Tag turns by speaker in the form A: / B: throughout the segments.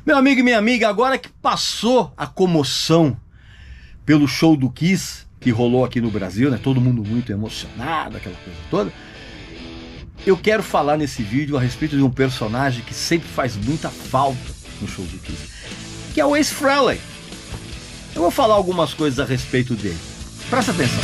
A: Meu amigo e minha amiga, agora que passou a comoção pelo show do Kiss, que rolou aqui no Brasil, né? Todo mundo muito emocionado, aquela coisa toda. Eu quero falar nesse vídeo a respeito de um personagem que sempre faz muita falta no show do Kiss, que é o Ace Frehley. Eu vou falar algumas coisas a respeito dele. Presta atenção.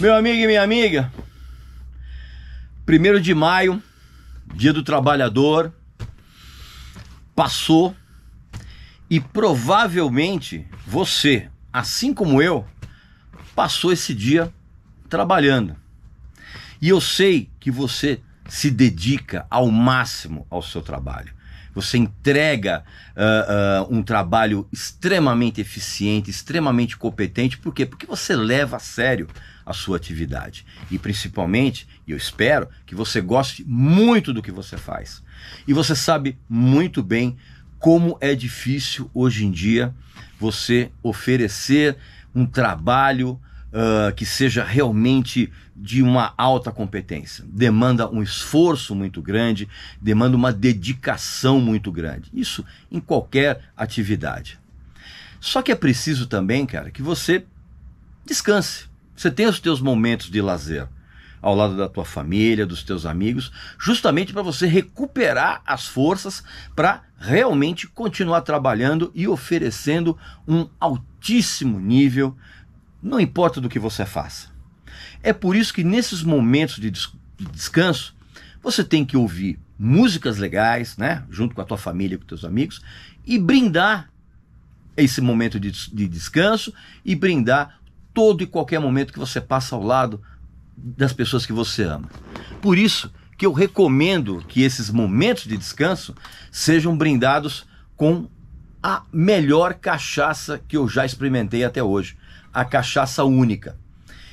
A: Meu amigo e minha amiga, 1º de maio, Dia do Trabalhador, passou e provavelmente você, assim como eu, passou esse dia trabalhando. E eu sei que você se dedica ao máximo ao seu trabalho. Você entrega um trabalho extremamente eficiente, extremamente competente. Por quê? Porque você leva a sério a sua atividade. E principalmente, e eu espero, que você goste muito do que você faz. E você sabe muito bem como é difícil hoje em dia você oferecer um trabalho que seja realmente de uma alta competência. Demanda um esforço muito grande, demanda uma dedicação muito grande. Isso em qualquer atividade. Só que é preciso também, cara, que você descanse. Você tenha os teus momentos de lazer ao lado da tua família, dos teus amigos, justamente para você recuperar as forças para realmente continuar trabalhando e oferecendo um altíssimo nível, não importa do que você faça. É por isso que nesses momentos de descanso, você tem que ouvir músicas legais, né, junto com a tua família, com os teus amigos, e brindar esse momento de descanso e brindar todo e qualquer momento que você passa ao lado das pessoas que você ama. Por isso que eu recomendo que esses momentos de descanso sejam brindados com a melhor cachaça que eu já experimentei até hoje, a cachaça única.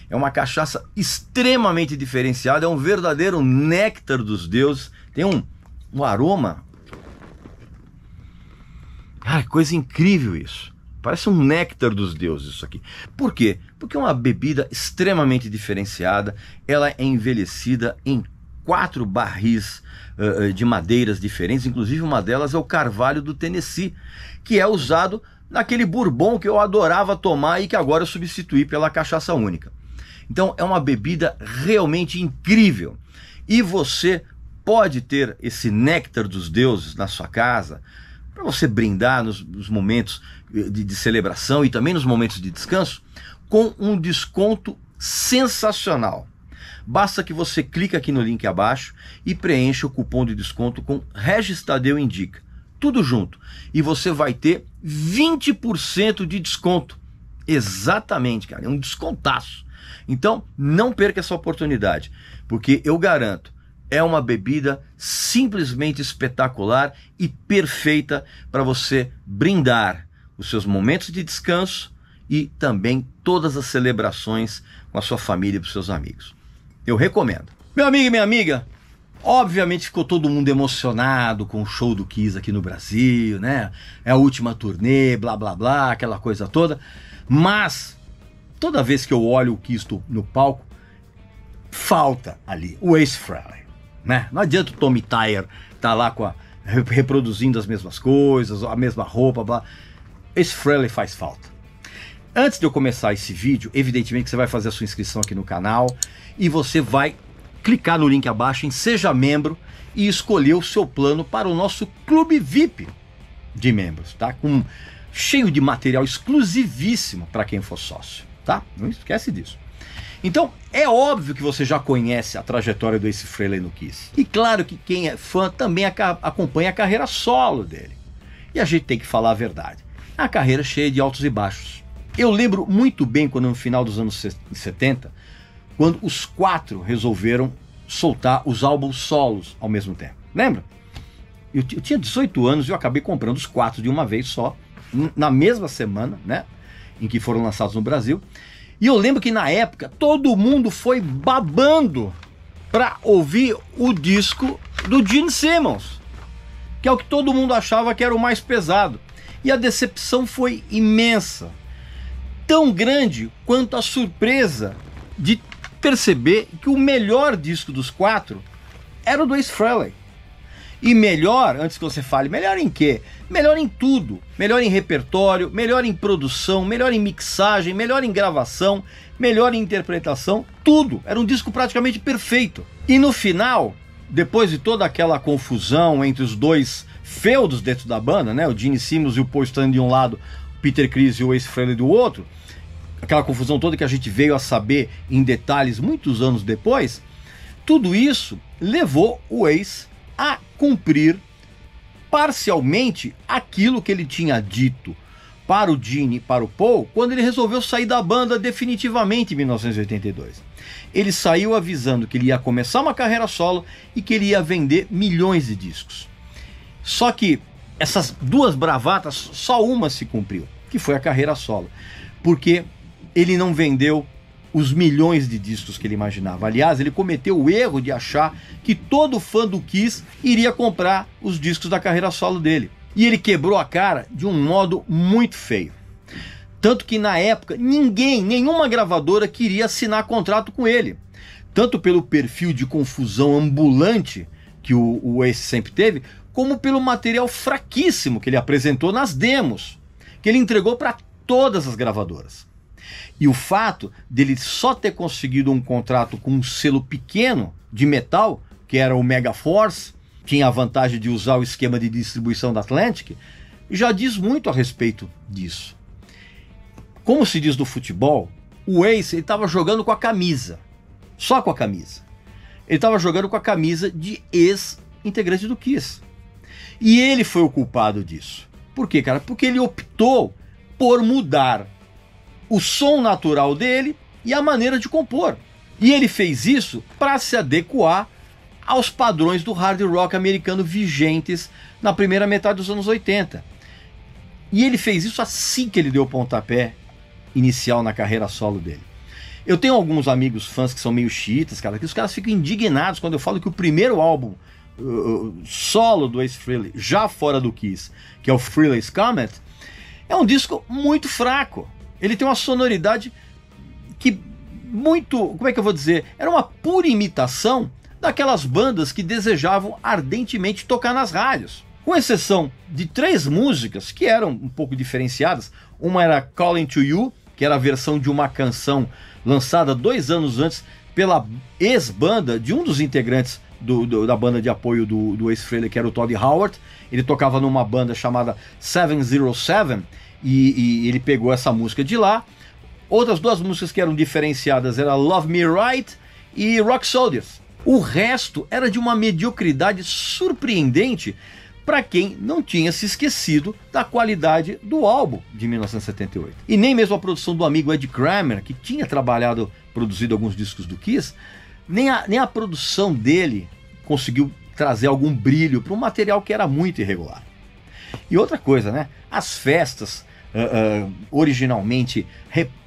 A: É uma cachaça extremamente diferenciada, é um verdadeiro néctar dos deuses, tem um aroma. Cara, coisa incrível isso. Parece um néctar dos deuses isso aqui. Por quê? Porque é uma bebida extremamente diferenciada, ela é envelhecida em 4 barris de madeiras diferentes, inclusive uma delas é o carvalho do Tennessee, que é usado naquele bourbon que eu adorava tomar e que agora eu substituí pela cachaça única. Então é uma bebida realmente incrível. E você pode ter esse néctar dos deuses na sua casa, para você brindar nos momentos de celebração e também nos momentos de descanso, com um desconto sensacional. Basta que você clique aqui no link abaixo e preencha o cupom de desconto com Regis Tadeu Indica. Tudo junto. E você vai ter 20% de desconto. Exatamente, cara. É um descontaço. Então, não perca essa oportunidade, porque eu garanto, é uma bebida simplesmente espetacular e perfeita para você brindar os seus momentos de descanso e também todas as celebrações com a sua família e com os seus amigos. Eu recomendo. Meu amigo e minha amiga, obviamente ficou todo mundo emocionado com o show do Kiss aqui no Brasil, né? É a última turnê, blá blá blá, aquela coisa toda. Mas toda vez que eu olho o Kiss no palco, falta ali o Ace Frehley, né? Não adianta o Tommy Thayer estar lá reproduzindo as mesmas coisas, a mesma roupa, blá. Ace Frehley faz falta. Antes de eu começar esse vídeo, evidentemente que você vai fazer a sua inscrição aqui no canal e você vai clicar no link abaixo em Seja Membro e escolher o seu plano para o nosso Clube VIP de membros, tá? Cheio de material exclusivíssimo para quem for sócio, tá? Não esquece disso. Então, é óbvio que você já conhece a trajetória do Ace Frehley no Kiss. E claro que quem é fã também acompanha a carreira solo dele. E a gente tem que falar a verdade. É uma carreira cheia de altos e baixos. Eu lembro muito bem quando no final dos anos 70, quando os 4 resolveram soltar os álbuns solos ao mesmo tempo. Lembra? Eu tinha 18 anos e eu acabei comprando os 4 de uma vez só, na mesma semana, né, em que foram lançados no Brasil. E eu lembro que na época todo mundo foi babando para ouvir o disco do Gene Simmons, que é o que todo mundo achava que era o mais pesado. E a decepção foi imensa, tão grande quanto a surpresa de perceber que o melhor disco dos 4 era o do Ace Frehley. E melhor, antes que você fale, melhor em quê? Melhor em tudo. Melhor em repertório, melhor em produção, melhor em mixagem, melhor em gravação, melhor em interpretação, tudo. Era um disco praticamente perfeito. E no final, depois de toda aquela confusão entre os dois feudos dentro da banda, né? O Gene Simmons e o Paul Stanley de um lado, o Peter Criss e o Ace Frehley do outro, aquela confusão toda que a gente veio a saber em detalhes muitos anos depois, tudo isso levou o Ace a cumprir parcialmente aquilo que ele tinha dito para o Gene e para o Paul quando ele resolveu sair da banda definitivamente em 1982. Ele saiu avisando que ele ia começar uma carreira solo e que ele ia vender milhões de discos. Só que essas duas bravatas, só uma se cumpriu, que foi a carreira solo, porque ele não vendeu os milhões de discos que ele imaginava. Aliás, ele cometeu o erro de achar que todo fã do Kiss iria comprar os discos da carreira solo dele. E ele quebrou a cara de um modo muito feio. Tanto que na época nenhuma gravadora queria assinar contrato com ele. Tanto pelo perfil de confusão ambulante que o Ace sempre teve, como pelo material fraquíssimo que ele apresentou nas demos, que ele entregou para todas as gravadoras. E o fato dele só ter conseguido um contrato com um selo pequeno de metal, que era o Megaforce, tinha a vantagem de usar o esquema de distribuição da Atlantic, já diz muito a respeito disso. Como se diz no futebol, o Ace estava jogando com a camisa, só com a camisa. Ele estava jogando com a camisa de ex-integrante do Kiss. E ele foi o culpado disso. Por quê, cara? Porque ele optou por mudar o som natural dele e a maneira de compor. E ele fez isso para se adequar aos padrões do hard rock americano vigentes na primeira metade dos anos 80. E ele fez isso assim que ele deu o pontapé inicial na carreira solo dele. Eu tenho alguns amigos fãs que são meio chiitas, cara, que os caras ficam indignados quando eu falo que o primeiro álbum solo do Ace Frehley, já fora do Kiss, que é o Frehley's Comet, é um disco muito fraco. Ele tem uma sonoridade que muito, como é que eu vou dizer, era uma pura imitação daquelas bandas que desejavam ardentemente tocar nas rádios. Com exceção de 3 músicas que eram um pouco diferenciadas. Uma era Calling to You, que era a versão de uma canção lançada 2 anos antes pela ex-banda de um dos integrantes da banda de apoio do Ace Frehley, que era o Todd Howard. Ele tocava numa banda chamada 707 e ele pegou essa música de lá. Outras 2 músicas que eram diferenciadas eram Love Me Right e Rock Soldiers. O resto era de uma mediocridade surpreendente para quem não tinha se esquecido da qualidade do álbum de 1978. E nem mesmo a produção do amigo Ed Kramer, que tinha produzido alguns discos do Kiss, nem a produção dele conseguiu trazer algum brilho para um material que era muito irregular. E outra coisa, né? As festas originalmente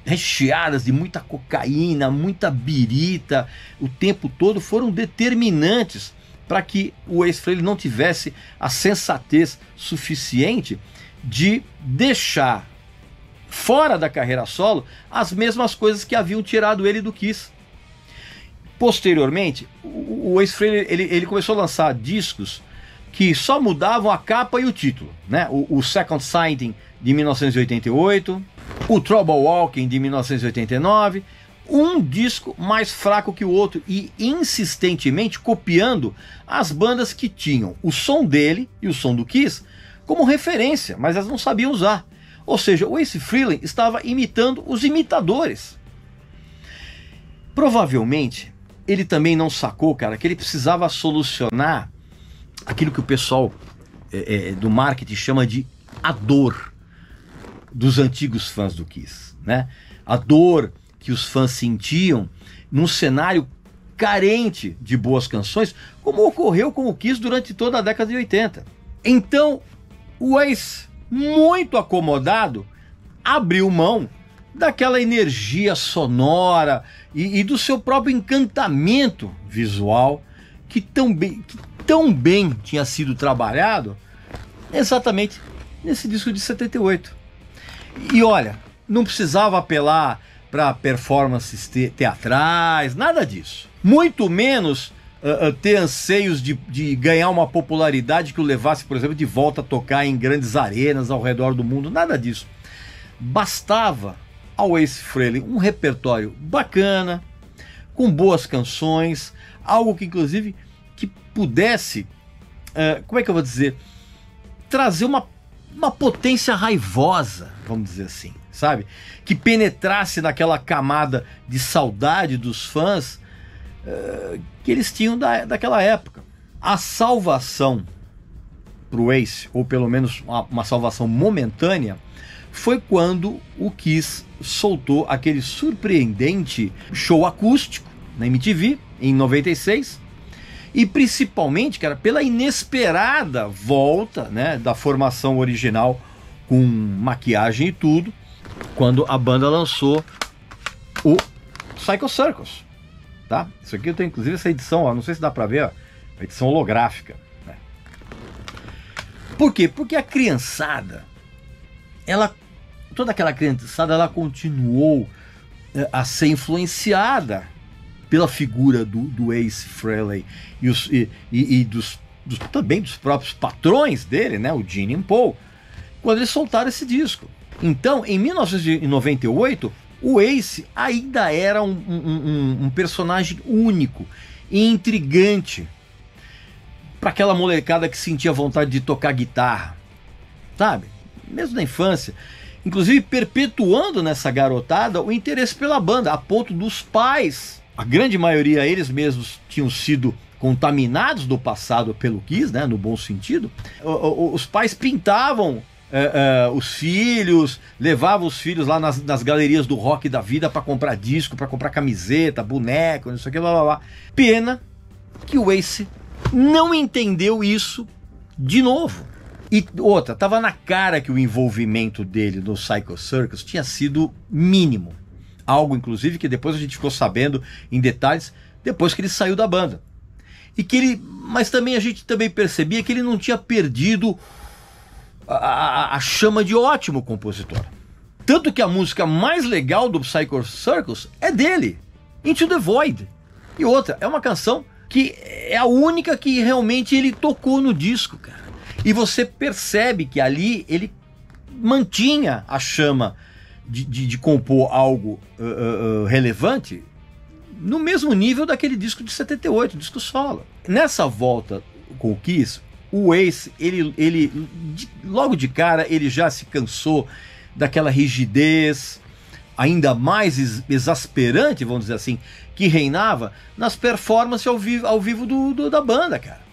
A: recheadas de muita cocaína, muita birita, o tempo todo, foram determinantes para que o Ace Frehley não tivesse a sensatez suficiente de deixar fora da carreira solo as mesmas coisas que haviam tirado ele do Kiss. Posteriormente, o Ace Frehley ele começou a lançar discos que só mudavam a capa e o título, né? O Second Sighting de 1988, o Trouble Walking de 1989, um disco mais fraco que o outro e insistentemente copiando as bandas que tinham o som dele e o som do Kiss como referência, mas elas não sabiam usar. Ou seja, o Ace Frehley estava imitando os imitadores. Provavelmente ele também não sacou, cara, que ele precisava solucionar aquilo que o pessoal do marketing chama de a dor dos antigos fãs do Kiss, né? A dor que os fãs sentiam num cenário carente de boas canções, como ocorreu com o Kiss durante toda a década de 80. Então, o Ace, muito acomodado, abriu mão daquela energia sonora e do seu próprio encantamento visual que tão bem tinha sido trabalhado exatamente nesse disco de 78. E olha, não precisava apelar para performances teatrais, nada disso. Muito menos ter anseios de ganhar uma popularidade que o levasse, por exemplo, de volta a tocar em grandes arenas ao redor do mundo, nada disso. Bastava ao Ace Frehley um repertório bacana, com boas canções, algo que inclusive que pudesse, como é que eu vou dizer, trazer uma potência raivosa, vamos dizer assim, sabe? Que penetrasse naquela camada de saudade dos fãs que eles tinham daquela época. A salvação para o Ace, ou pelo menos uma salvação momentânea, foi quando o Kiss soltou aquele surpreendente show acústico na MTV, em 96, e principalmente, cara, pela inesperada volta, né, da formação original com maquiagem e tudo, quando a banda lançou o Psycho Circus, tá? Isso aqui eu tenho inclusive essa edição, ó, não sei se dá pra ver, ó, a edição holográfica, né? Por quê? Porque a criançada, toda aquela criançada, ela continuou a ser influenciada pela figura do Ace Frehley e também dos próprios patrões dele, né, o Gene e o Paul, quando eles soltaram esse disco. Então, em 1998, o Ace ainda era um personagem único e intrigante para aquela molecada que sentia vontade de tocar guitarra, sabe? Mesmo na infância. Inclusive perpetuando nessa garotada o interesse pela banda, a ponto dos pais, a grande maioria eles mesmos tinham sido contaminados do passado pelo Kiss, né, no bom sentido. Os pais pintavam os filhos, levavam os filhos lá nas galerias do rock da vida para comprar disco, para comprar camiseta, boneco, não sei o que, blá blá blá. Pena que o Ace não entendeu isso de novo. E outra, tava na cara que o envolvimento dele no Psycho Circus tinha sido mínimo. Algo, inclusive, que depois a gente ficou sabendo em detalhes depois que ele saiu da banda. Mas também a gente também percebia que ele não tinha perdido a chama de ótimo compositor. Tanto que a música mais legal do Psycho Circus é dele, Into the Void. E outra, é uma canção que é a única que realmente ele tocou no disco, cara. E você percebe que ali ele mantinha a chama de compor algo relevante no mesmo nível daquele disco de 78, disco solo. Nessa volta com o Kiss, o Ace, logo de cara, ele já se cansou daquela rigidez ainda mais exasperante, vamos dizer assim, que reinava nas performances ao vivo da banda, cara.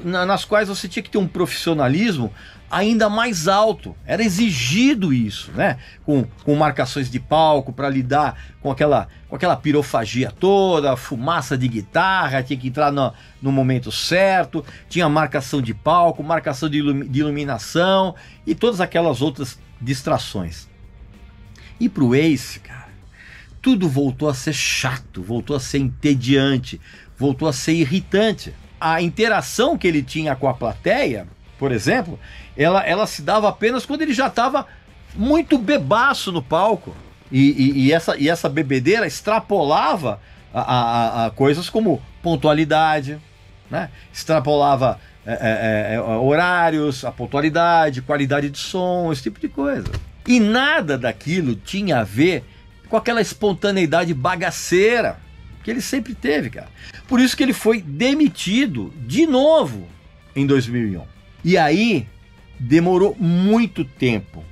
A: Nas quais você tinha que ter um profissionalismo ainda mais alto. Era exigido isso, né? Com marcações de palco para lidar com aquela pirofagia toda, fumaça de guitarra, tinha que entrar no momento certo, tinha marcação de palco, marcação de iluminação e todas aquelas outras distrações. E pro Ace, cara, tudo voltou a ser chato, voltou a ser entediante, voltou a ser irritante. A interação que ele tinha com a plateia, por exemplo, ela se dava apenas quando ele já estava muito bebaço no palco. E essa bebedeira extrapolava a coisas como pontualidade, né? Extrapolava horários, a pontualidade, qualidade de som, esse tipo de coisa. E nada daquilo tinha a ver com aquela espontaneidade bagaceira que ele sempre teve, cara. Por isso que ele foi demitido de novo em 2001. E aí demorou muito tempo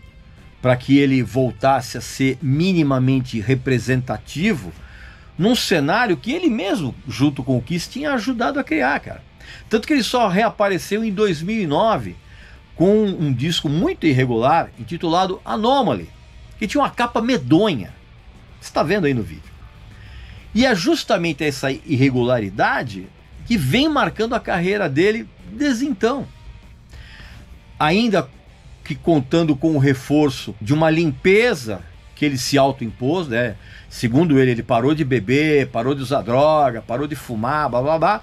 A: para que ele voltasse a ser minimamente representativo num cenário que ele mesmo, junto com o Kiss, tinha ajudado a criar, cara. Tanto que ele só reapareceu em 2009 com um disco muito irregular intitulado Anomaly, que tinha uma capa medonha. Você está vendo aí no vídeo. E é justamente essa irregularidade que vem marcando a carreira dele desde então. Ainda que contando com o reforço de uma limpeza que ele se autoimpôs, né? Segundo ele parou de beber, parou de usar droga, parou de fumar, blá blá blá.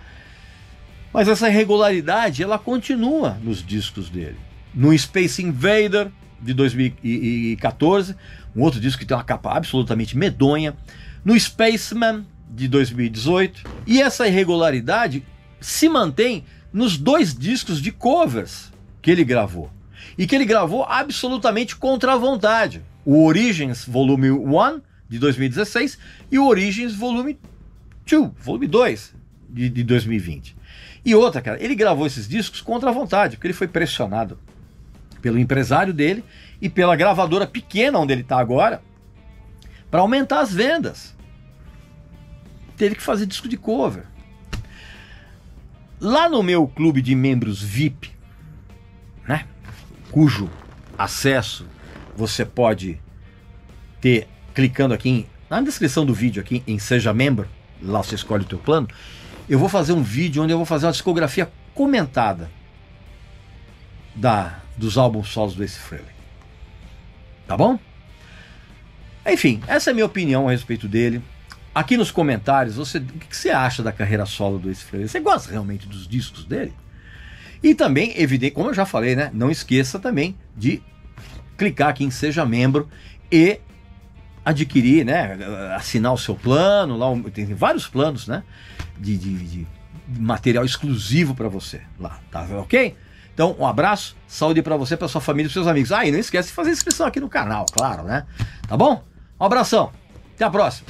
A: Mas essa irregularidade, ela continua nos discos dele. No Space Invader, de 2014, um outro disco que tem uma capa absolutamente medonha, no Spaceman de 2018, e essa irregularidade se mantém nos 2 discos de covers que ele gravou, e que ele gravou absolutamente contra a vontade, o Origins Volume 1 de 2016 e o Origins Volume 2 de 2020. E outra, cara, ele gravou esses discos contra a vontade, porque ele foi pressionado pelo empresário dele e pela gravadora pequena onde ele está agora para aumentar as vendas. Teve que fazer disco de cover. Lá no meu clube de membros VIP, né, cujo acesso você pode ter clicando aqui na descrição do vídeo aqui em Seja Membro, lá você escolhe o teu plano. Eu vou fazer um vídeo onde eu vou fazer uma discografia comentada dos álbuns solos do Ace Frehley. Tá bom? Enfim, essa é a minha opinião a respeito dele. Aqui nos comentários, o que você acha da carreira solo do Ace Frehley? Você gosta realmente dos discos dele? E também, evidente, como eu já falei, né? Não esqueça também de clicar aqui em Seja Membro e adquirir, né? Assinar o seu plano. Lá tem vários planos, né? De material exclusivo para você lá, tá ok? Então, um abraço, saúde para você, para sua família e para seus amigos. Ah, e não esquece de fazer inscrição aqui no canal, claro, né? Tá bom? Um abração, até a próxima.